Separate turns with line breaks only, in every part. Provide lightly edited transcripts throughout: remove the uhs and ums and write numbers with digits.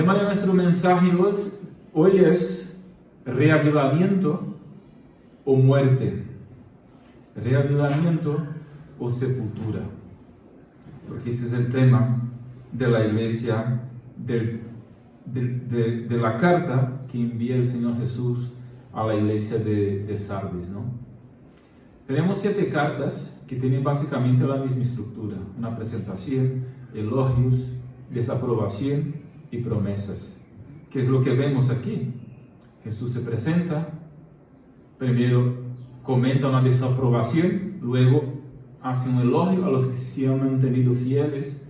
El tema de nuestro mensaje hoy es reavivamiento o muerte, reavivamiento o sepultura, porque ese es el tema de la iglesia, de la carta que envía el Señor Jesús a la iglesia de Sardis, ¿no? Tenemos 7 cartas que tienen básicamente la misma estructura: una presentación, elogios, desaprobación y promesas. ¿Qué es lo que vemos aquí? Jesús se presenta, primero comenta una desaprobación, luego hace un elogio a los que se han mantenido fieles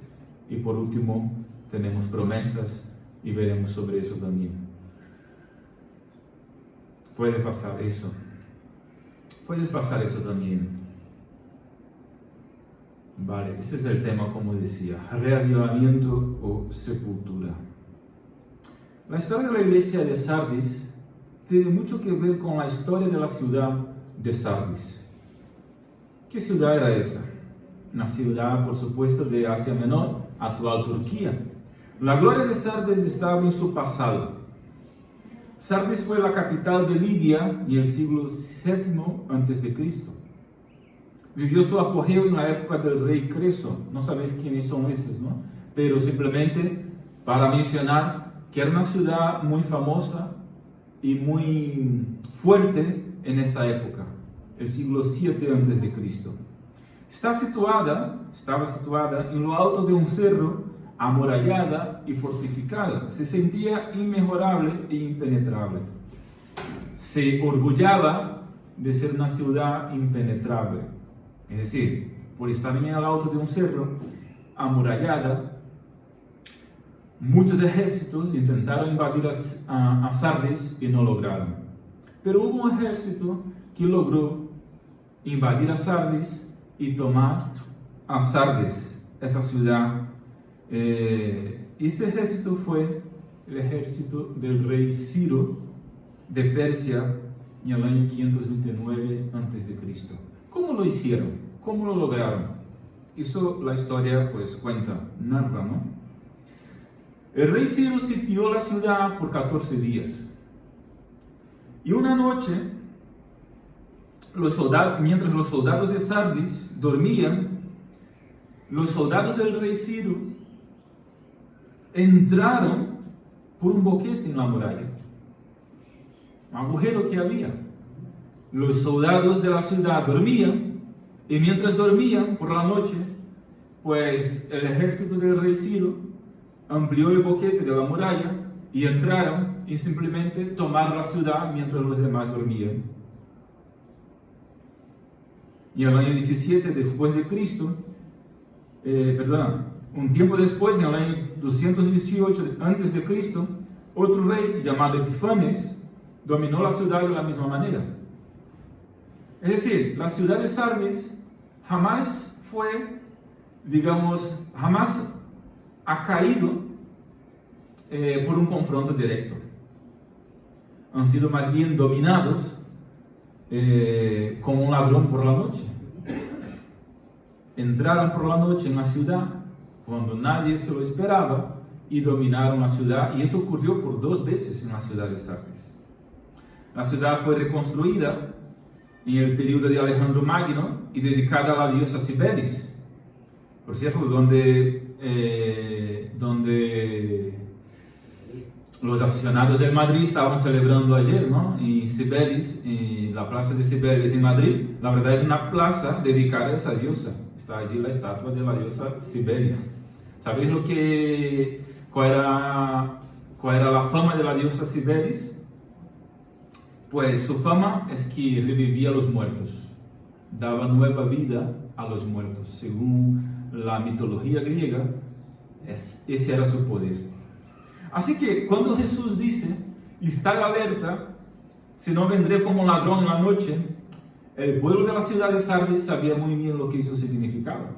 y por último tenemos promesas y veremos sobre eso también. Puede pasar eso. Puedes pasar eso también. Vale, este es el tema, como decía, reavivamiento o sepultura. La historia de la iglesia de Sardis tiene mucho que ver con la historia de la ciudad de Sardis. ¿Qué ciudad era esa? Una ciudad, por supuesto, de Asia Menor, actual Turquía. La gloria de Sardis estaba en su pasado. Sardis fue la capital de Lidia en el siglo VII a.C. Vivió su apogeo en la época del rey Creso. No sabéis quiénes son esos, ¿no? Pero simplemente para mencionar que era una ciudad muy famosa y muy fuerte en esa época, el siglo VII a.C. Estaba situada en lo alto de un cerro, amurallada y fortificada. Se sentía inmejorable e impenetrable. Se orgullaba de ser una ciudad impenetrable. Es decir, por estar en el alto de un cerro, amurallada, muchos ejércitos intentaron invadir a Sardis y no lograron. Pero hubo un ejército que logró invadir a Sardis y tomar a Sardis, esa ciudad. Ese ejército fue el ejército del rey Ciro de Persia en el año 529 a.C. ¿Cómo lo hicieron? ¿Cómo lo lograron? Eso la historia pues cuenta, narra, ¿no? El rey Ciro sitió la ciudad por 14 días. Y una noche, mientras los soldados de Sardis dormían, los soldados del rey Ciro entraron por un boquete en la muralla, un agujero que había. Los soldados de la ciudad dormían, y mientras dormían por la noche, pues el ejército del rey Ciro amplió el boquete de la muralla y entraron y simplemente tomaron la ciudad mientras los demás dormían. Y en el año 17 después de Cristo, un tiempo después, en el año 218 antes de Cristo, otro rey llamado Epifanes dominó la ciudad de la misma manera. Es decir, la ciudad de Sardis jamás ha caído por un confronto directo. Han sido más bien dominados como un ladrón por la noche. Entraron por la noche en la ciudad cuando nadie se lo esperaba y dominaron la ciudad, y eso ocurrió por 2 veces en la ciudad de Sardis. La ciudad fue reconstruida en el periodo de Alejandro Magno y dedicada a la diosa Cibeles, por cierto, donde los aficionados del Madrid estaban celebrando ayer, ¿no? En Cibeles, en la plaza de Cibeles en Madrid. La verdad es una plaza dedicada a esa diosa. Está allí la estatua de la diosa Cibeles. ¿Sabéis cuál era la fama de la diosa Cibeles? Pues su fama es que revivía a los muertos, daba nueva vida a los muertos. Según la mitología griega, ese era su poder. Así que cuando Jesús dice, estad alerta, si no vendré como un ladrón en la noche, el pueblo de la ciudad de Sardis sabía muy bien lo que eso significaba.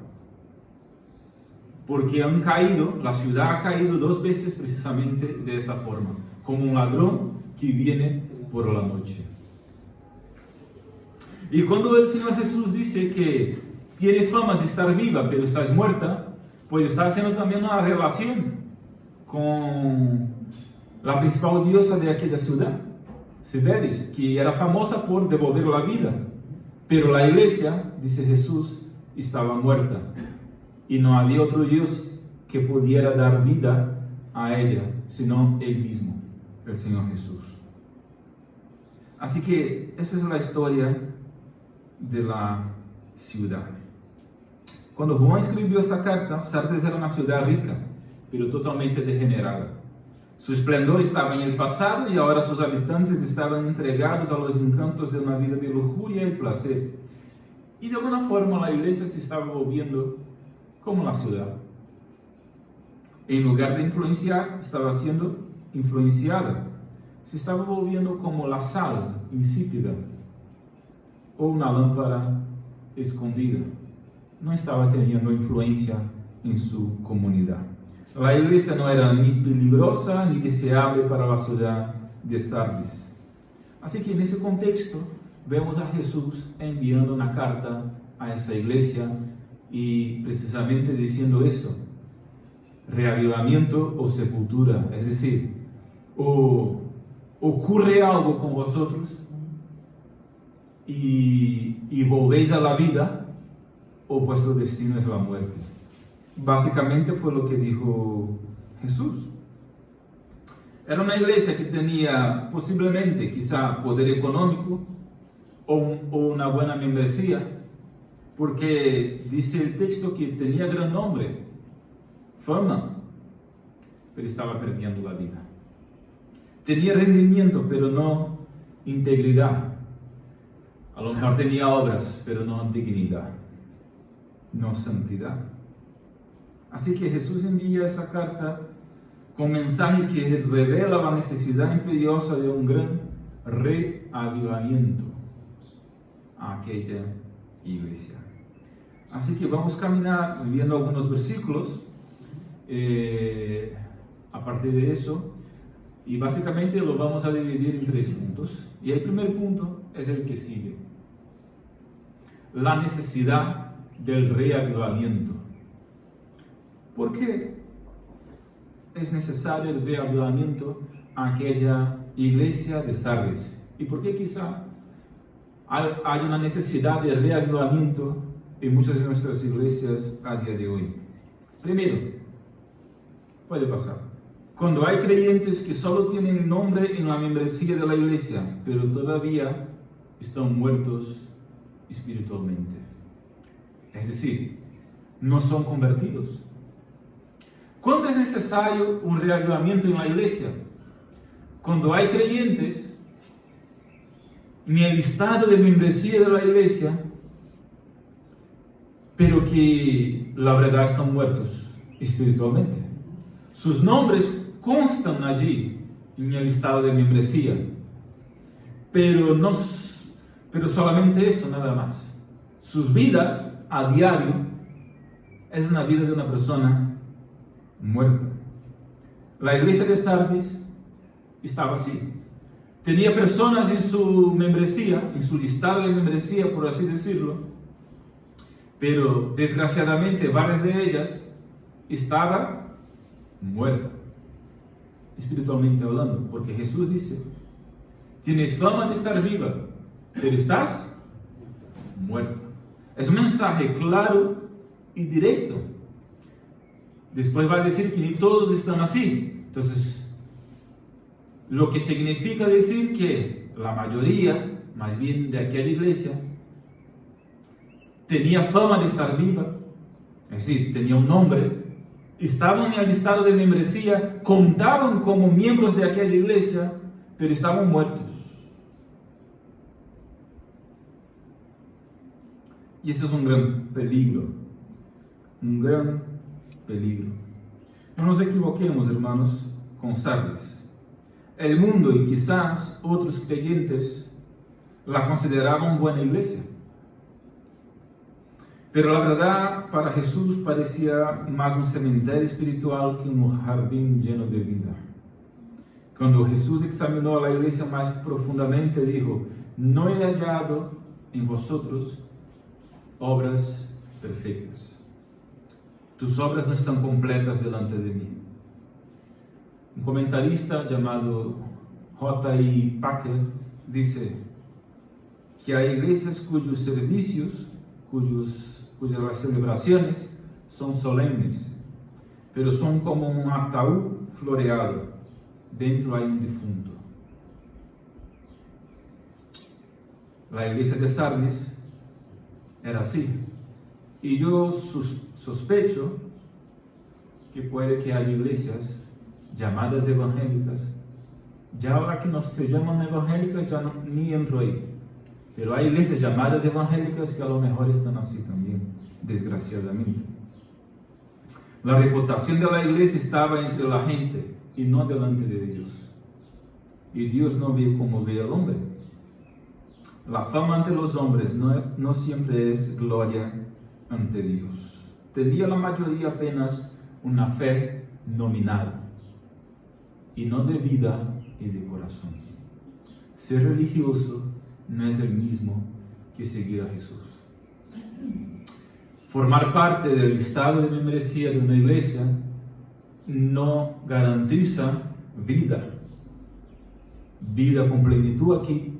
Porque la ciudad ha caído 2 veces precisamente de esa forma, como un ladrón que viene por la noche. Y cuando el Señor Jesús dice que tienes fama de estar viva, pero estás muerta, pues está haciendo también una relación con la principal diosa de aquella ciudad, Cibeles, que era famosa por devolver la vida. Pero la iglesia, dice Jesús, estaba muerta y no había otro Dios que pudiera dar vida a ella, sino Él mismo, el Señor Jesús. Así que esa es la historia de la ciudad. Cuando Juan escribió esa carta, Sardes era una ciudad rica, pero totalmente degenerada. Su esplendor estaba en el pasado y ahora sus habitantes estaban entregados a los encantos de una vida de lujuria y placer. Y de alguna forma la iglesia se estaba volviendo como la ciudad. En lugar de influenciar, estaba siendo influenciada. Se estaba volviendo como la sal insípida o una lámpara escondida. No estaba teniendo influencia en su comunidad. La iglesia no era ni peligrosa ni deseable para la ciudad de Sardes. Así que en ese contexto vemos a Jesús enviando una carta a esa iglesia y precisamente diciendo eso: reavivamiento o sepultura. Es decir, o ocurre algo con vosotros y volvéis a la vida, o vuestro destino es la muerte. Básicamente fue lo que dijo Jesús. Era una iglesia que tenía posiblemente quizá poder económico o una buena membresía, porque dice el texto que tenía gran nombre, fama, pero estaba perdiendo la vida. Tenía rendimiento, pero no integridad. A lo mejor tenía obras, pero no dignidad, no santidad. Así que Jesús envía esa carta con mensaje que revela la necesidad imperiosa de un gran reavivamiento a aquella iglesia. Así que vamos a caminar viendo algunos versículos a partir de eso, y básicamente lo vamos a dividir en 3 puntos. Y el primer punto es el que sigue: la necesidad del reavivamiento. ¿Por qué es necesario el reavivamiento a aquella iglesia de Sardes? ¿Y por qué quizá hay una necesidad de reavivamiento en muchas de nuestras iglesias a día de hoy? Primero, puede pasar cuando hay creyentes que solo tienen nombre en la membresía de la iglesia, pero todavía están muertos espiritualmente. Es decir, no son convertidos. ¿Cuándo es necesario un reavivamiento en la iglesia? Cuando hay creyentes en el listado de membresía de la iglesia, pero que la verdad están muertos espiritualmente. Sus nombres constan allí en el listado de membresía, pero solamente eso, nada más. Sus vidas a diario es una vida de una persona muerta. La iglesia de Sardes estaba así. Tenía personas en su membresía, en su listado de membresía, por así decirlo, pero desgraciadamente varias de ellas estaban muertas, espiritualmente hablando, porque Jesús dice: tienes fama de estar viva, pero estás muerta. Es un mensaje claro y directo. Después va a decir que ni todos están así. Entonces, lo que significa decir que la mayoría, más bien de aquella iglesia, tenía fama de estar viva, es decir, tenía un nombre, estaban en el listado de membresía, contaban como miembros de aquella iglesia, pero estaban muertos. Y eso es un gran peligro, un gran peligro. No nos equivoquemos, hermanos, con Sardes. El mundo y quizás otros creyentes la consideraban buena iglesia. Pero la verdad, para Jesús parecía más un cementerio espiritual que un jardín lleno de vida. Cuando Jesús examinó a la iglesia más profundamente, dijo: no he hallado en vosotros obras perfectas. Tus obras no están completas delante de mí. Un comentarista llamado J.I. Packer dice que hay iglesias cuyos servicios, cuyas celebraciones son solemnes, pero son como un ataúd floreado, dentro hay un difunto. La iglesia de Sardis era así, y yo sospecho que puede que haya iglesias llamadas evangélicas, ya ahora que no se llaman evangélicas ya ni entro ahí, pero hay iglesias llamadas evangélicas que a lo mejor están así también, desgraciadamente. La reputación de la iglesia estaba entre la gente y no delante de Dios, y Dios no ve como ve al hombre. La fama ante los hombres no siempre es gloria ante Dios. Tenía la mayoría apenas una fe nominal y no de vida y de corazón. Ser religioso no es el mismo que seguir a Jesús. Formar parte del listado de membresía de una iglesia no garantiza vida con plenitud aquí,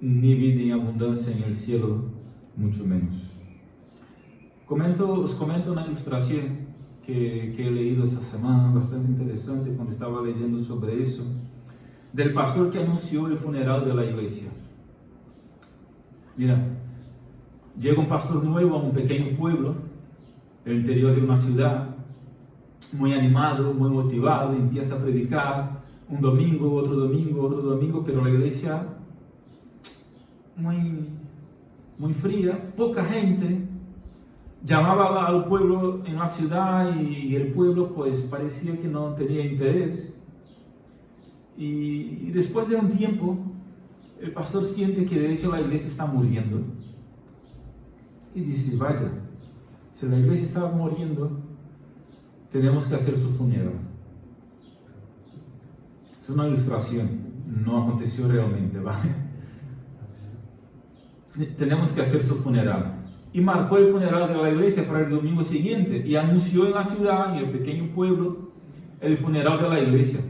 ni vida en abundancia en el cielo, mucho menos. Os comento una ilustración que he leído esta semana, bastante interesante, cuando estaba leyendo sobre eso, del pastor que anunció el funeral de la iglesia. Mira, llega un pastor nuevo a un pequeño pueblo, el interior de una ciudad, muy animado, muy motivado, empieza a predicar un domingo, otro domingo, pero la iglesia muy fría, poca gente. Llamaba al pueblo en la ciudad y el pueblo pues parecía que no tenía interés. Y después de un tiempo, el pastor siente que de hecho la iglesia está muriendo. Y dice, vaya, si la iglesia está muriendo, tenemos que hacer su funeral. Es una ilustración, no aconteció realmente, ¿vale? Tenemos que hacer su funeral. Y marcó el funeral de la iglesia para el domingo siguiente y anunció en la ciudad, en el pequeño pueblo, el funeral de la iglesia.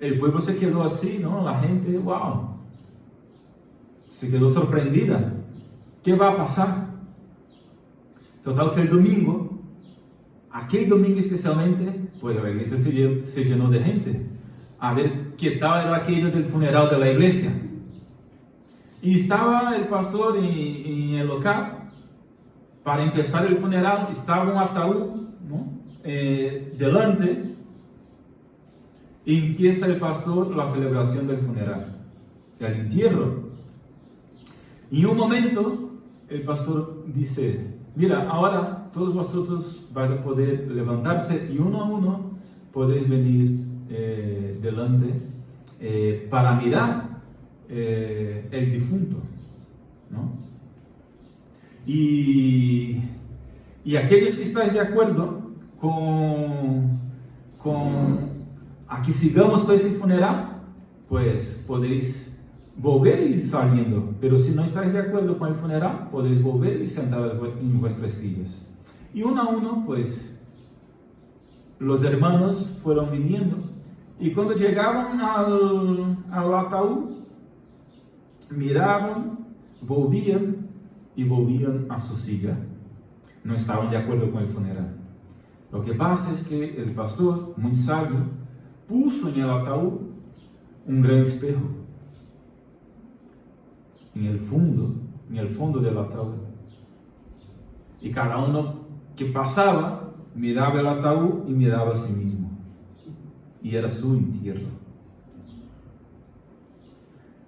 El pueblo se quedó así, ¿no? La gente, wow, se quedó sorprendida. ¿Qué va a pasar? Total que el domingo, aquel domingo especialmente, pues la iglesia se llenó de gente a ver qué tal era aquello del funeral de la iglesia. Y estaba el pastor en el local para empezar el funeral. Estaba un ataúd, ¿no? Delante, y empieza el pastor la celebración del funeral, el entierro. Y en un momento el pastor dice, mira, ahora todos vosotros vais a poder levantarse y uno a uno podéis venir delante para mirar el difunto, ¿no? Y aquellos que estáis de acuerdo con a que sigamos con ese funeral, pues podéis volver y ir saliendo, pero si no estáis de acuerdo con el funeral, podéis volver y sentaros en vuestras sillas. Y uno a uno, pues los hermanos fueron viniendo, y cuando llegaban al ataúd, miraban, volvían y volvían a su silla. No estaban de acuerdo con el funeral. Lo que pasa es que el pastor, muy sabio, puso en el ataúd un gran espejo. En el fondo del ataúd. Y cada uno que pasaba, miraba el ataúd y miraba a sí mismo. Y era su entierro.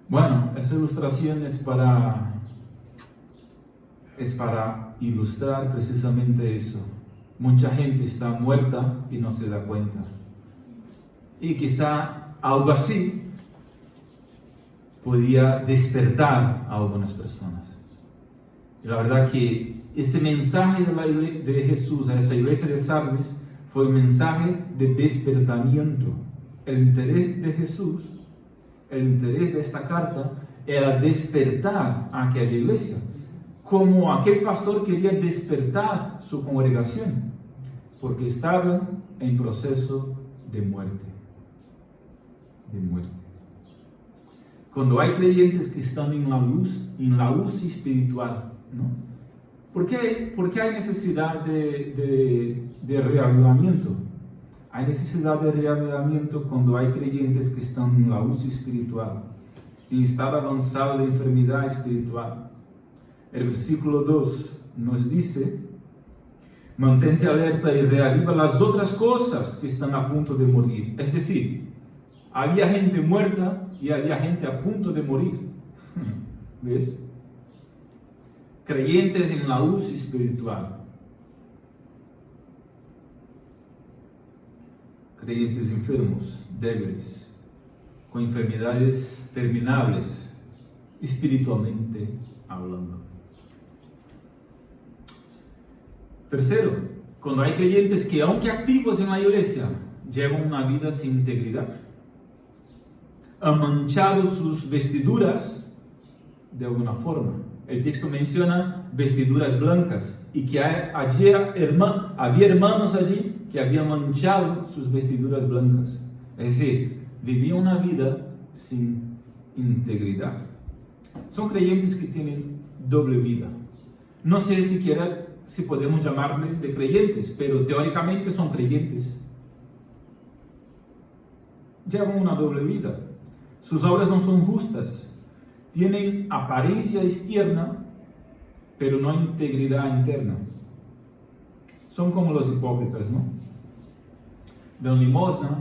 Bueno, esa ilustración es para ilustrar precisamente eso. Mucha gente está muerta y no se da cuenta. Y quizá algo así podía despertar a algunas personas. Y la verdad que ese mensaje de Jesús a esa iglesia de Sardis fue un mensaje de despertamiento. El interés de Jesús, el interés de esta carta era despertar a aquella iglesia, como aquel pastor quería despertar su congregación, porque estaban en proceso de muerte. De muerte. Cuando hay creyentes que están en la luz espiritual, ¿no? ¿Por qué hay necesidad de reavivamiento? Hay necesidad de reavivamiento cuando hay creyentes que están en la luz espiritual, en estado avanzado de enfermedad espiritual. El versículo 2 nos dice: mantente alerta y reaviva las otras cosas que están a punto de morir. Es decir, había gente muerta y había gente a punto de morir. ¿Ves? Creyentes en la luz espiritual. Creyentes enfermos, débiles, con enfermedades terminables, espiritualmente hablando. Tercero, cuando hay creyentes que, aunque activos en la iglesia, llevan una vida sin integridad, han manchado sus vestiduras de alguna forma. El texto menciona vestiduras blancas y que había hermanos allí que habían manchado sus vestiduras blancas. Es decir, vivían una vida sin integridad. Son creyentes que tienen doble vida. No sé siquiera si podemos llamarles de creyentes, pero teóricamente son creyentes. Llevan una doble vida. Sus obras no son justas. Tienen apariencia externa, pero no integridad interna. Son como los hipócritas, ¿no? Dan limosna,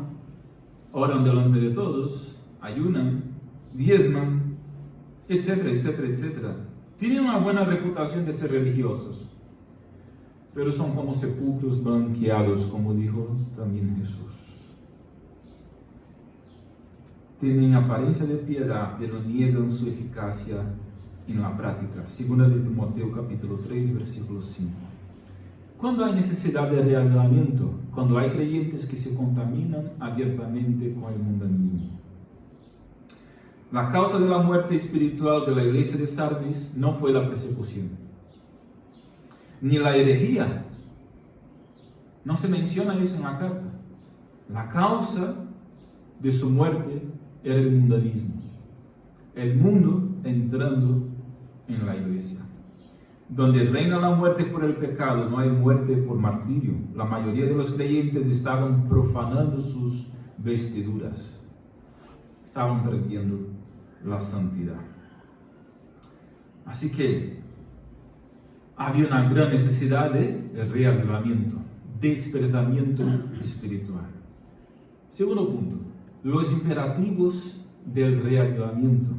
oran delante de todos, ayunan, diezman, etcétera, etcétera, etcétera. Tienen una buena reputación de ser religiosos, pero son como sepulcros blanqueados, como dijo también Jesús. Tienen apariencia de piedad, pero niegan su eficacia en la práctica. Segunda de Timoteo capítulo 3, versículo 5. Cuando hay necesidad de reavivamiento, cuando hay creyentes que se contaminan abiertamente con el mundanismo. La causa de la muerte espiritual de la iglesia de Sardis no fue la persecución, ni la herejía. No se menciona eso en la carta. La causa de su muerte era el mundanismo. El mundo entrando en la iglesia. Donde reina la muerte por el pecado, no hay muerte por martirio. La mayoría de los creyentes estaban profanando sus vestiduras. Estaban perdiendo la santidad. Así que había una gran necesidad de reavivamiento, despertamiento espiritual. Segundo punto, los imperativos del reavivamiento.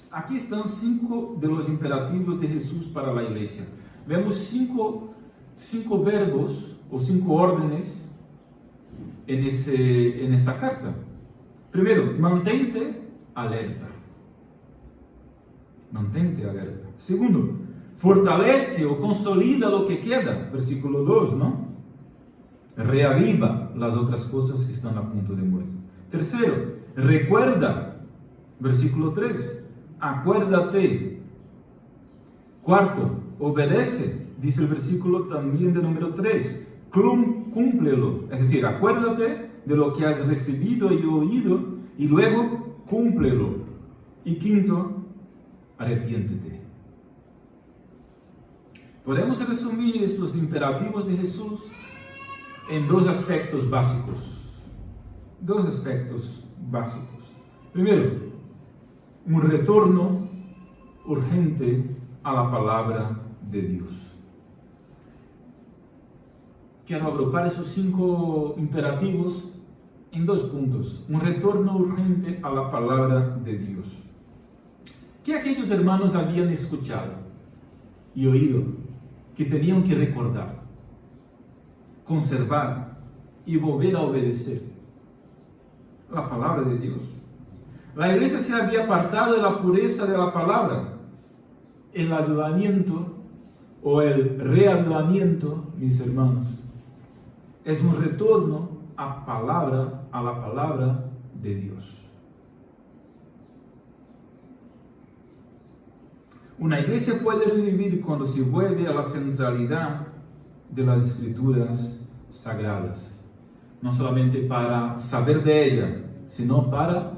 Aquí están 5 de los imperativos de Jesús para la iglesia. Vemos 5 verbos o 5 órdenes en esa carta. Primero, mantente alerta. Mantente alerta. Segundo, fortalece o consolida lo que queda. Versículo 2, ¿no? Reaviva las otras cosas que están a punto de morir. Tercero, recuerda. Versículo 3. Acuérdate. Cuarto, obedece. Dice el versículo también de número 3. Cúmplelo. Es decir, acuérdate de lo que has recibido y oído y luego cúmplelo. Y quinto, arrepiéntete. Podemos resumir estos imperativos de Jesús en 2 aspectos básicos. 2 aspectos básicos. Primero, un retorno urgente a la palabra de Dios. Quiero agrupar esos 5 imperativos en 2 puntos. Un retorno urgente a la palabra de Dios. ¿Qué aquellos hermanos habían escuchado y oído que tenían que recordar, conservar y volver a obedecer? La palabra de Dios. La iglesia se había apartado de la pureza de la palabra. El avivamiento o el reavivamiento, mis hermanos, es un retorno a la palabra de Dios. Una iglesia puede revivir cuando se vuelve a la centralidad de las Escrituras sagradas, no solamente para saber de ella, sino para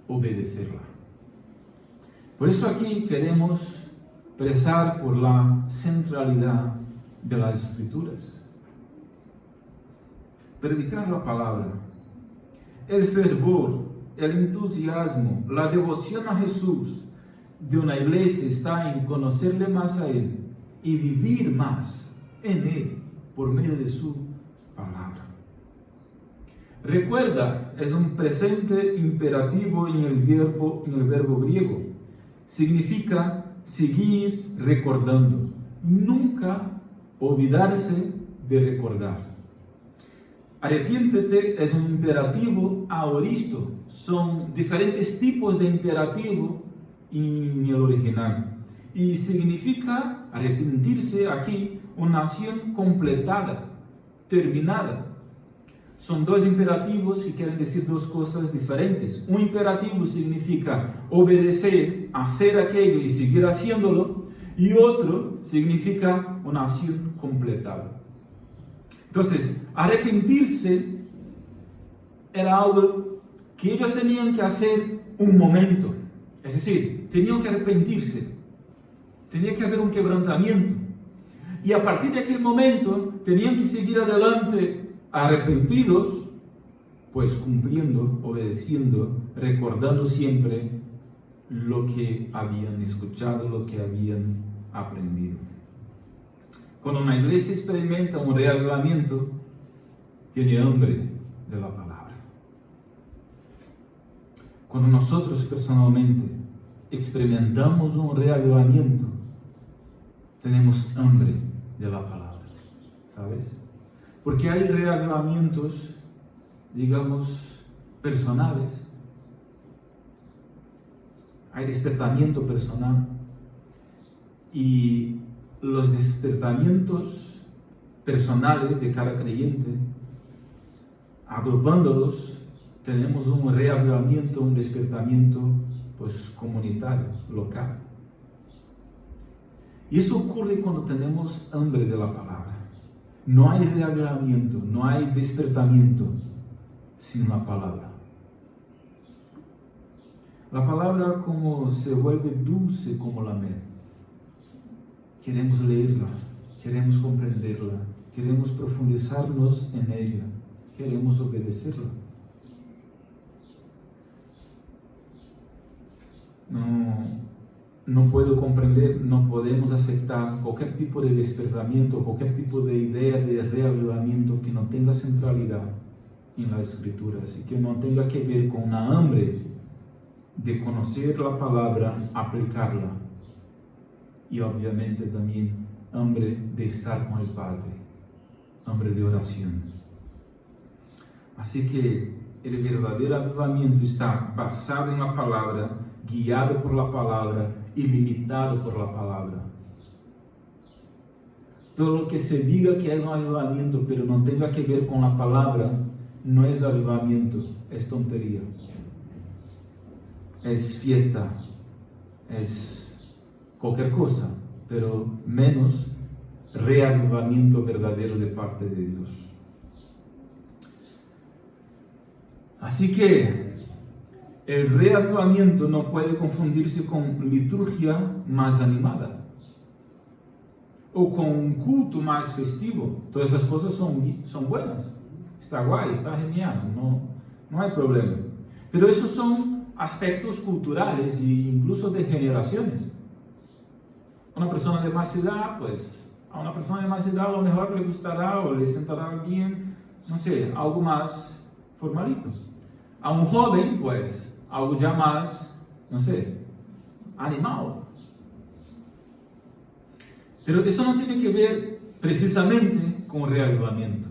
obedecerla. Por eso aquí queremos prezar por la centralidad de las Escrituras. Predicar la palabra, el fervor, el entusiasmo, la devoción a Jesús de una iglesia está en conocerle más a Él y vivir más en Él por medio de su palabra. Recuerda, es un presente imperativo en el verbo griego. Significa seguir recordando, nunca olvidarse de recordar. Arrepiéntete es un imperativo aoristo, son diferentes tipos de imperativo en el original. Y significa arrepentirse aquí una acción completada, terminada. Son dos imperativos que quieren decir dos cosas diferentes. Un imperativo significa obedecer, hacer aquello y seguir haciéndolo, y otro significa una acción completada. Entonces, arrepentirse era algo que ellos tenían que hacer un momento. Es decir, tenían que arrepentirse. Tenía que haber un quebrantamiento. Y a partir de aquel momento, tenían que seguir adelante arrepentidos, pues cumpliendo, obedeciendo, recordando siempre lo que habían escuchado, lo que habían aprendido. Cuando una iglesia experimenta un reavivamiento, tiene hambre de la palabra. Cuando nosotros personalmente experimentamos un reavivamiento, tenemos hambre de la palabra, ¿sabes? Porque hay reavivamientos, digamos, personales, hay despertamiento personal, y los despertamientos personales de cada creyente, agrupándolos, tenemos un reavivamiento, un despertamiento pues comunitario, local. Y eso ocurre cuando tenemos hambre de la palabra. No hay reavivamiento, no hay despertamiento sin la palabra. La palabra como se vuelve dulce como la miel. Queremos leerla, queremos comprenderla, queremos profundizarnos en ella, queremos obedecerla. No puedo comprender, no podemos aceptar cualquier tipo de despertamiento, cualquier tipo de idea de reavivamiento que no tenga centralidad en las Escrituras y que no tenga que ver con una hambre de conocer la palabra, aplicarla, y obviamente también hambre de estar con el Padre, hambre de oración. Así que el verdadero avivamiento está basado en la palabra, guiado por la palabra y limitado por la palabra. Todo lo que se diga que es un avivamiento, pero no tenga que ver con la palabra, no es avivamiento, es tontería. Es fiesta, es cualquier cosa, pero menos reavivamiento verdadero de parte de Dios. Así que el reavivamiento no puede confundirse con liturgia más animada o con un culto más festivo. Todas esas cosas son buenas, está guay, está genial, no hay problema. Pero esos son aspectos culturales e incluso de generaciones. Una persona de más edad, pues a una persona de más edad a lo mejor le gustará o le sentará bien, no sé, algo más formalito. A un joven, pues algo ya más, no sé, animado. Pero eso no tiene que ver precisamente con reavivamiento.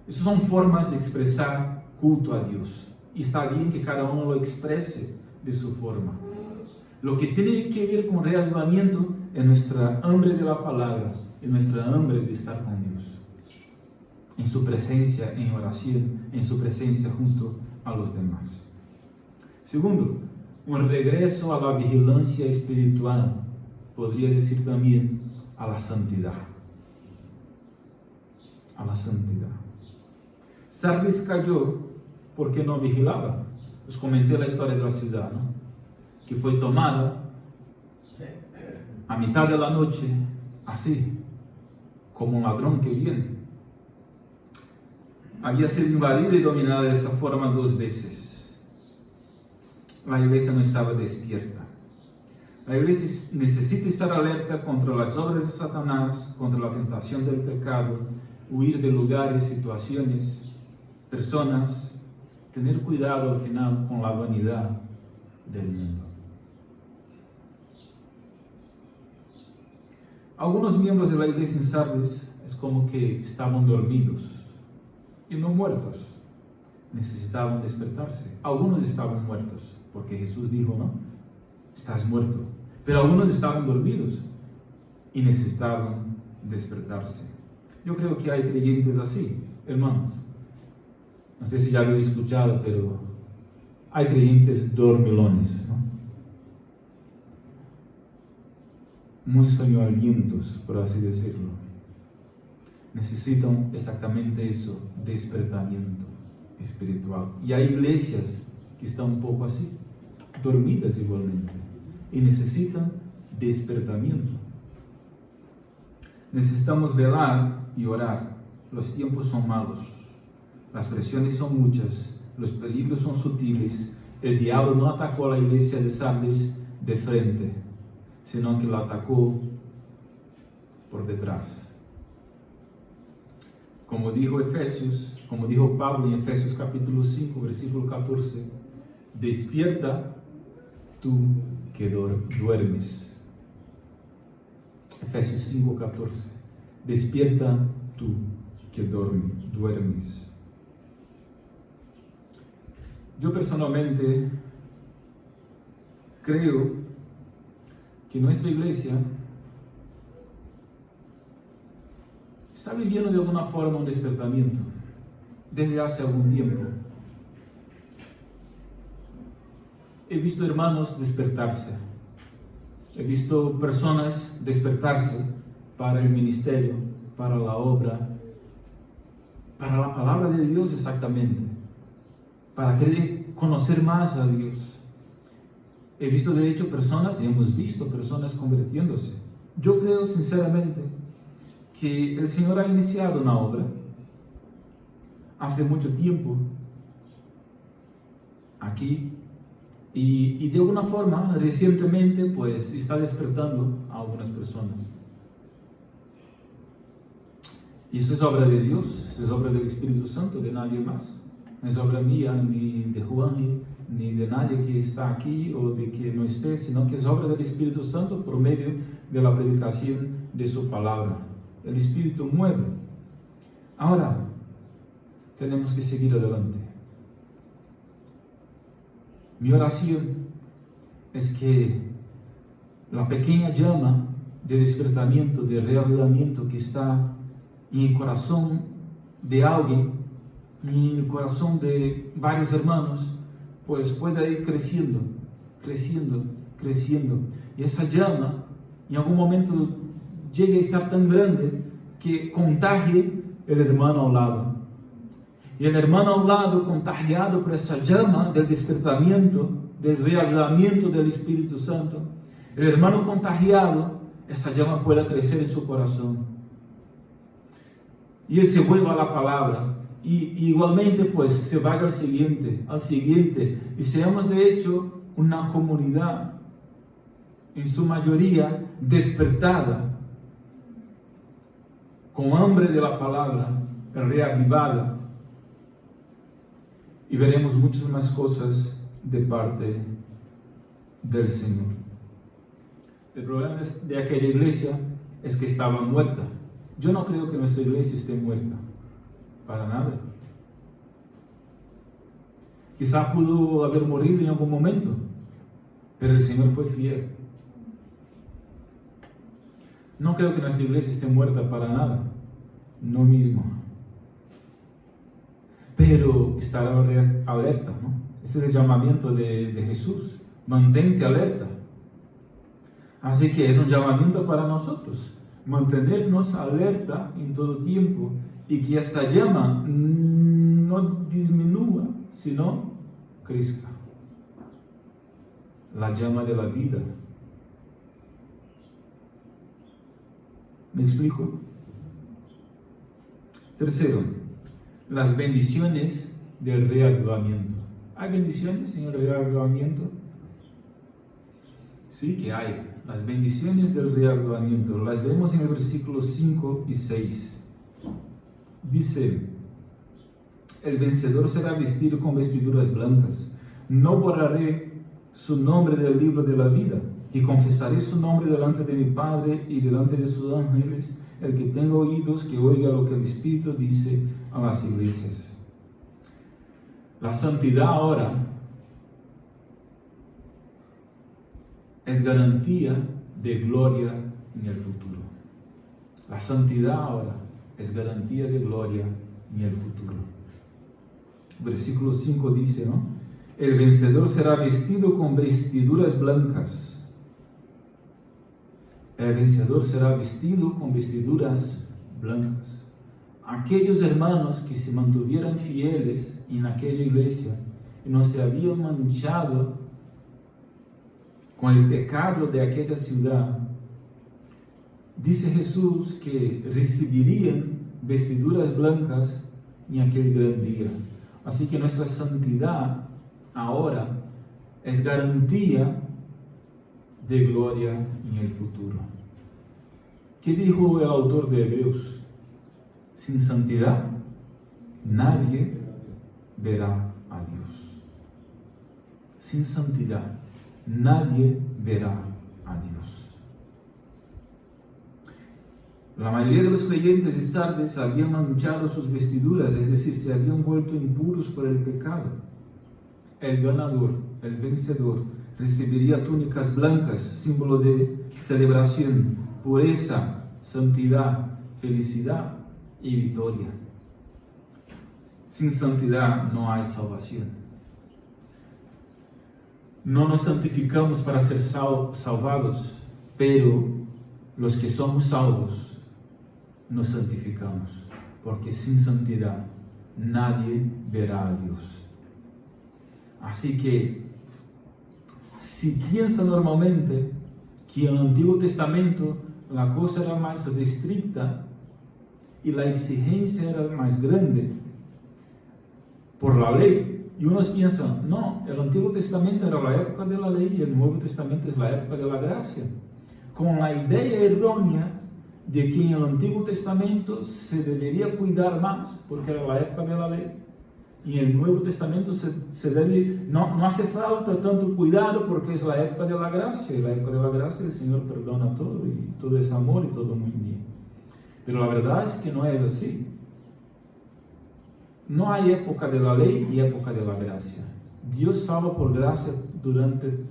Esas son formas de expresar culto a Dios. Y está bien que cada uno lo exprese de su forma. Lo que tiene que ver con reavivamiento es nuestra hambre de la palabra y nuestra hambre de estar con Dios. En su presencia, en oración, en su presencia junto a los demás. Segundo, un regreso a la vigilancia espiritual, podría decir también a la santidad. a la santidad. Sardis cayó porque no vigilaba. Os comenté la historia de la ciudad, ¿no? Que fue tomada a mitad de la noche, así, como un ladrón que viene. Había sido invadida y dominada de esa forma 2 veces. La iglesia no estaba despierta. La iglesia necesita estar alerta contra las obras de Satanás, contra la tentación del pecado, huir de lugares, situaciones, personas, tener cuidado al final con la vanidad del mundo. Algunos miembros de la iglesia en Sardis es como que estaban dormidos y no muertos. Necesitaban despertarse. Algunos estaban muertos, porque Jesús dijo, ¿no? Estás muerto. Pero algunos estaban dormidos y necesitaban despertarse. Yo creo que hay creyentes así, hermanos. No sé si ya lo he escuchado, pero hay creyentes dormilones, ¿no? Muy soñolientos, por así decirlo. Necesitan exactamente eso, despertamiento espiritual. Y hay iglesias que están un poco así, dormidas igualmente, y necesitan despertamiento. Necesitamos velar y orar. Los tiempos son malos, las presiones son muchas, los peligros son sutiles. El diablo no atacó a la iglesia de Sardis de frente, sino que la atacó por detrás. Como dijo Pablo en Efesios capítulo 5, versículo 14, despierta tú que duermes. Efesios 5, 14, despierta tú que duermes. Yo personalmente creo que nuestra iglesia está viviendo de alguna forma un despertamiento desde hace algún tiempo. He visto hermanos despertarse, he visto personas despertarse para el ministerio, para la obra, para la palabra de Dios exactamente, para querer conocer más a Dios. He visto de hecho personas, y hemos visto personas convirtiéndose. Yo creo sinceramente que el Señor ha iniciado una obra hace mucho tiempo aquí y de alguna forma recientemente pues está despertando a algunas personas. Y eso es obra de Dios, eso es obra del Espíritu Santo, de nadie más. No es obra mía, ni de Juan, ni de nadie que está aquí o de que no esté, sino que es obra del Espíritu Santo por medio de la predicación de su palabra. El Espíritu mueve. Ahora, tenemos que seguir adelante. Mi oración es que la pequeña llama de despertamiento, de reavivamiento que está en el corazón de alguien, en el corazón de varios hermanos, pues pueda ir creciendo, creciendo, creciendo. Y esa llama en algún momento llegue a estar tan grande que contagie el hermano al lado. Y el hermano al lado, contagiado por esa llama del despertamiento, del reavivamiento del Espíritu Santo, el hermano contagiado, esa llama pueda crecer en su corazón. Y él se vuelva a la palabra. Y igualmente pues se vaya al siguiente, y seamos de hecho una comunidad en su mayoría despertada, con hambre de la palabra, reavivada, y veremos muchas más cosas de parte del Señor. El problema de aquella iglesia es que estaba muerta. Yo no creo que nuestra iglesia esté muerta, para nada. Quizá pudo haber morido en algún momento, pero el Señor fue fiel. No creo que nuestra iglesia esté muerta para nada, no mismo. Pero estar alerta, ¿no? Ese es el llamamiento de Jesús. Mantente alerta. Así que es un llamamiento para nosotros. Mantenernos alerta en todo tiempo y que esa llama no disminuya, sino crezca. La llama de la vida. ¿Me explico? Tercero, las bendiciones del reavivamiento. ¿Hay bendiciones en el reavivamiento? Sí que hay. Las bendiciones del reavivamiento las vemos en el versículo 5 y 6. Dice: el vencedor será vestido con vestiduras blancas. No borraré su nombre del libro de la vida, y confesaré su nombre delante de mi Padre y delante de sus ángeles. El que tenga oídos, que oiga lo que el Espíritu dice a las iglesias. La santidad ahora es garantía de gloria en el futuro. La santidad ahora es garantía de gloria en el futuro. Versículo 5 dice, ¿no? El vencedor será vestido con vestiduras blancas. El vencedor será vestido con vestiduras blancas. Aquellos hermanos que se mantuvieran fieles en aquella iglesia y no se habían manchado con el pecado de aquella ciudad, dice Jesús que recibirían vestiduras blancas en aquel gran día. Así que nuestra santidad ahora es garantía de gloria en el futuro. ¿Qué dijo el autor de Hebreos? Sin santidad nadie verá a Dios. Sin santidad nadie verá a Dios. La mayoría de los creyentes de Sardes habían manchado sus vestiduras, es decir, se habían vuelto impuros por el pecado. El ganador, el vencedor, recibiría túnicas blancas, símbolo de celebración, pureza, santidad, felicidad y victoria. Sin santidad no hay salvación. No nos santificamos para ser salvados, pero los que somos salvos nos santificamos, porque sin santidad nadie verá a Dios. Así que, si piensa normalmente que en el Antiguo Testamento la cosa era más estricta y la exigencia era más grande por la ley, y unos piensan, no, el Antiguo Testamento era la época de la ley y el Nuevo Testamento es la época de la gracia, con la idea errónea de que en el Antiguo Testamento se debería cuidar más porque era la época de la ley. Y en el Nuevo Testamento no hace falta tanto cuidado porque es la época de la gracia. Y la época de la gracia el Señor perdona todo y todo es amor y todo muy bien. Pero la verdad es que no es así. No hay época de la ley y época de la gracia. Dios salva por gracia durante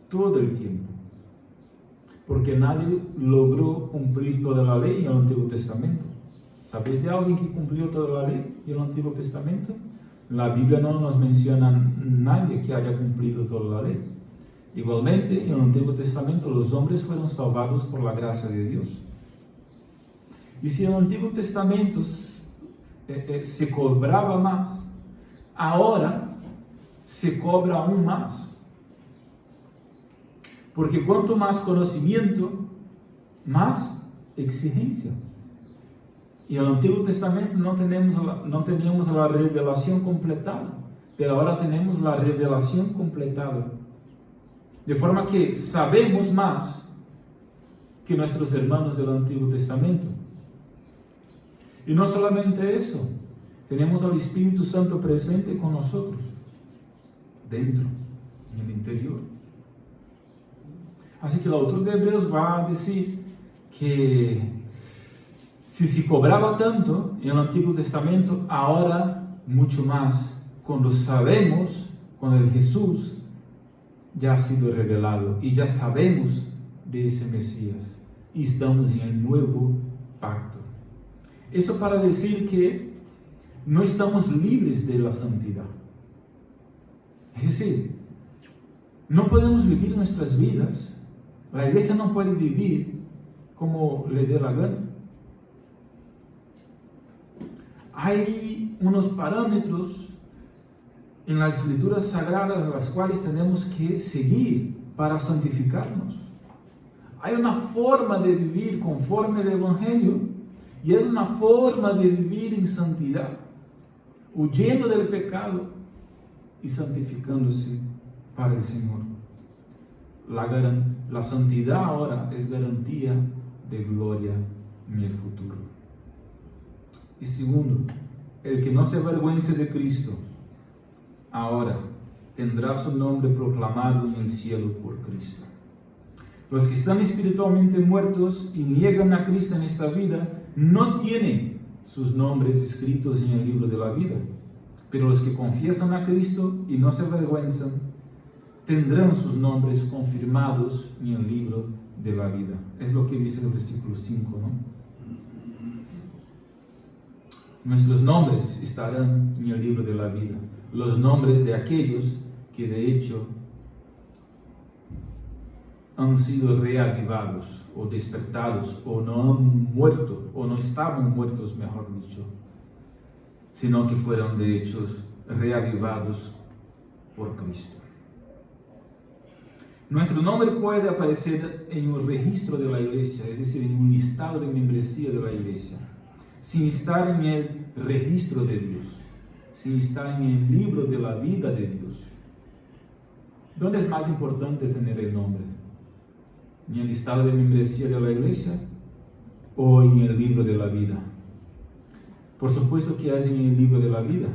todo el tiempo. Porque nadie logró cumplir toda la ley en el Antiguo Testamento. ¿Sabéis de alguien que cumplió toda la ley en el Antiguo Testamento? La Biblia no nos menciona nadie que haya cumplido toda la ley. Igualmente, en el Antiguo Testamento los hombres fueron salvados por la gracia de Dios. Y si en el Antiguo Testamento se cobraba más, ahora se cobra aún más. Porque cuanto más conocimiento, más exigencia. Y en el Antiguo Testamento no teníamos la revelación completada, pero ahora tenemos la revelación completada. De forma que sabemos más que nuestros hermanos del Antiguo Testamento. Y no solamente eso, tenemos al Espíritu Santo presente con nosotros, dentro, en el interior. Así que el autor de Hebreos va a decir que si se cobraba tanto en el Antiguo Testamento, ahora mucho más, cuando sabemos, cuando el Jesús ya ha sido revelado y ya sabemos de ese Mesías y estamos en el nuevo pacto. Eso para decir que no estamos libres de la santidad. Es decir, no podemos vivir nuestras vidas. La iglesia no puede vivir como le dé la gana. Hay unos parámetros en las escrituras sagradas las cuales tenemos que seguir para santificarnos. Hay una forma de vivir conforme el Evangelio y es una forma de vivir en santidad, huyendo del pecado y santificándose para el Señor. La santidad ahora es garantía de gloria en el futuro. Y segundo, el que no se avergüence de Cristo, ahora tendrá su nombre proclamado en el cielo por Cristo. Los que están espiritualmente muertos y niegan a Cristo en esta vida, no tienen sus nombres escritos en el libro de la vida. Pero los que confiesan a Cristo y no se avergüenzan, tendrán sus nombres confirmados en el libro de la vida. Es lo que dice el versículo 5, ¿no? Nuestros nombres estarán en el libro de la vida. Los nombres de aquellos que de hecho han sido reavivados o despertados o no han muerto o no estaban muertos, mejor dicho, sino que fueron de hecho reavivados por Cristo. Nuestro nombre puede aparecer en un registro de la iglesia, es decir, en un listado de membresía de la iglesia, sin estar en el registro de Dios, sin estar en el libro de la vida de Dios. ¿Dónde es más importante tener el nombre? ¿En el listado de membresía de la iglesia o en el libro de la vida? Por supuesto que es en el libro de la vida.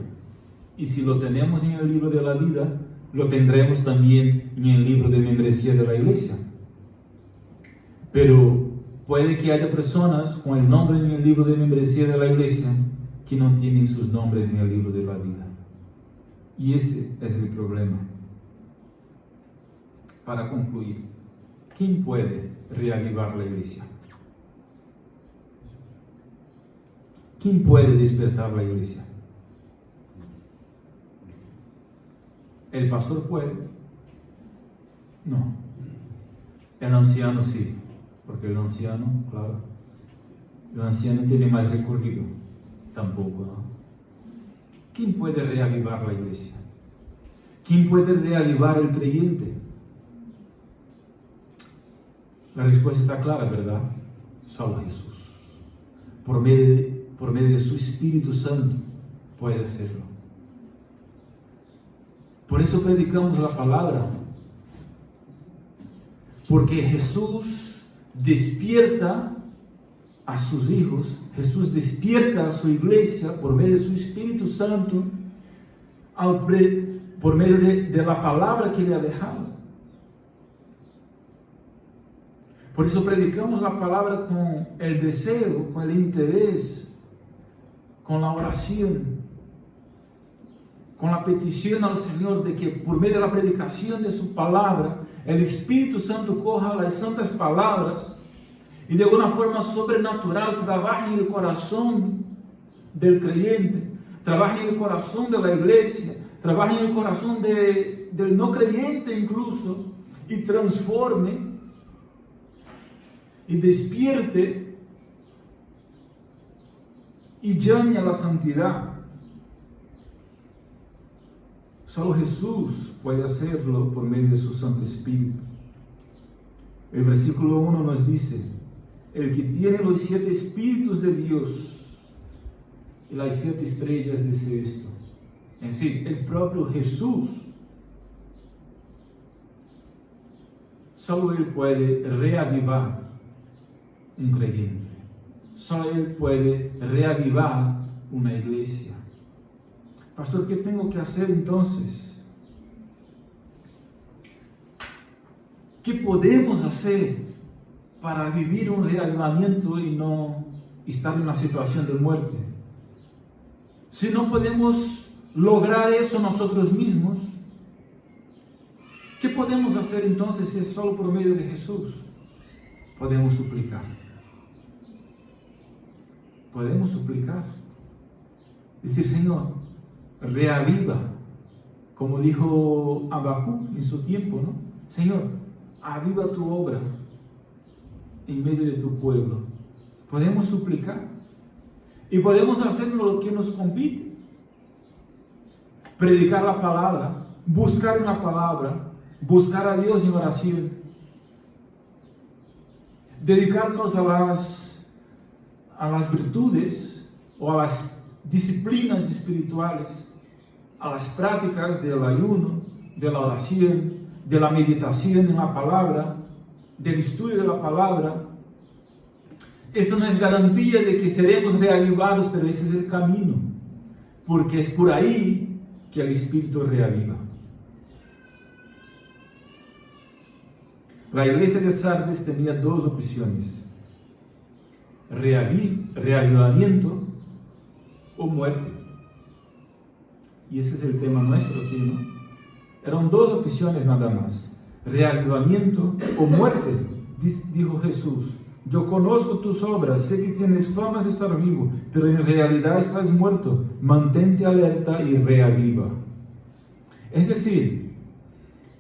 Y si lo tenemos en el libro de la vida, lo tendremos también en el libro de membresía de la iglesia. Pero puede que haya personas con el nombre en el libro de membresía de la iglesia que no tienen sus nombres en el libro de la vida. Y ese es el problema. Para concluir, ¿quién puede reavivar la iglesia? ¿Quién puede despertar la iglesia? ¿El pastor puede? No. El anciano sí, porque el anciano, claro, el anciano tiene más recorrido. Tampoco, ¿no? ¿Quién puede reavivar la iglesia? ¿Quién puede reavivar el creyente? La respuesta está clara, ¿verdad? Solo Jesús. Por medio de su Espíritu Santo puede hacerlo. Por eso predicamos la palabra. Porque Jesús despierta a sus hijos, Jesús despierta a su iglesia por medio de su Espíritu Santo, por medio de la palabra que le ha dejado. Por eso predicamos la palabra con el deseo, con el interés, con la oración, con la petición al Señor de que por medio de la predicación de su palabra, el Espíritu Santo coja las santas palabras y de alguna forma sobrenatural trabaje en el corazón del creyente, trabaje en el corazón de la iglesia, trabaje en el corazón del no creyente incluso, y transforme y despierte y llame a la santidad. Solo Jesús puede hacerlo por medio de su Santo Espíritu. El versículo 1 nos dice: el que tiene los 7 espíritus de Dios y las 7 estrellas dice esto. Es decir, el propio Jesús. Solo Él puede reavivar un creyente. Solo Él puede reavivar una iglesia. Pastor, ¿qué tengo que hacer entonces? ¿Qué podemos hacer para vivir un reavivamiento y no estar en una situación de muerte? Si no podemos lograr eso nosotros mismos, ¿qué podemos hacer entonces si es solo por medio de Jesús? Podemos suplicar. Podemos suplicar. Decir: Señor, reaviva, como dijo Habacuc en su tiempo, ¿no? Señor, aviva tu obra en medio de tu pueblo. Podemos suplicar. Y podemos hacer lo que nos compete. Predicar la palabra, buscar una palabra, buscar a Dios en oración. Dedicarnos a las virtudes o a las disciplinas espirituales, a las prácticas del ayuno, de la oración, de la meditación en la palabra, del estudio de la palabra. Esto no es garantía de que seremos reavivados, pero ese es el camino, porque es por ahí que el Espíritu reaviva. La iglesia de Sardes tenía dos opciones: reavivamiento o muerte. Y ese es el tema nuestro aquí, ¿no? Eran dos opciones nada más: reavivamiento o muerte. Dijo Jesús: yo conozco tus obras, sé que tienes fama de estar vivo, pero en realidad estás muerto. Mantente alerta y reaviva. Es decir,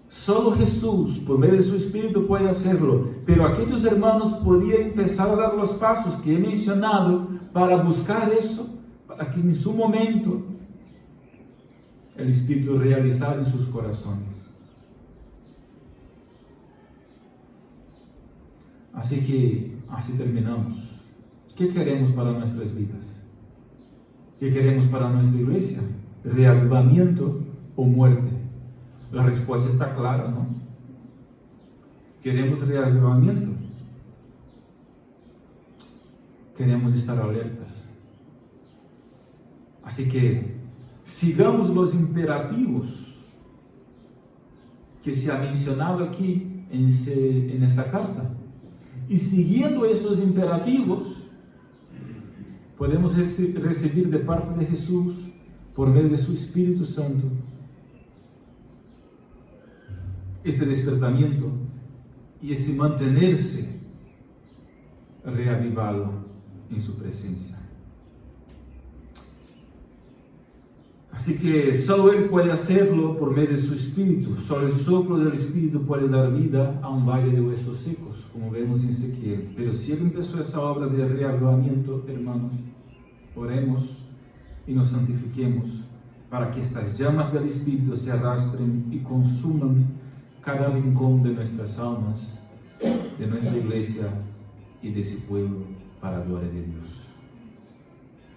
solo Jesús, por medio de su Espíritu, puede hacerlo, pero aquellos hermanos podían empezar a dar los pasos que he mencionado para buscar eso, para que en su momento el Espíritu realizara en sus corazones. Así que, así terminamos. ¿Qué queremos para nuestras vidas? ¿Qué queremos para nuestra iglesia? ¿Reavivamiento o muerte? La respuesta está clara, ¿no? Queremos reavivamiento. Queremos estar alertas. Así que sigamos los imperativos que se ha mencionado aquí en esa carta. Y siguiendo esos imperativos, podemos recibir de parte de Jesús, por medio de su Espíritu Santo, ese despertamiento y ese mantenerse reavivado en su presencia. Así que solo Él puede hacerlo por medio de su Espíritu. Solo el soplo del Espíritu puede dar vida a un valle de huesos secos, como vemos en Ezequiel. Pero si Él empezó esa obra de reavivamiento, hermanos, oremos y nos santifiquemos para que estas llamas del Espíritu se arrastren y consuman cada rincón de nuestras almas, de nuestra iglesia y de ese pueblo, para la gloria de Dios.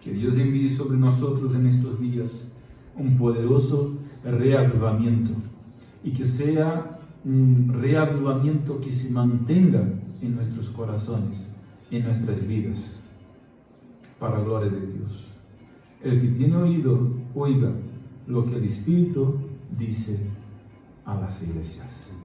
Que Dios envíe sobre nosotros en estos días un poderoso reavivamiento, y que sea un reavivamiento que se mantenga en nuestros corazones, en nuestras vidas, para la gloria de Dios. El que tiene oído, oiga lo que el Espíritu dice a las iglesias.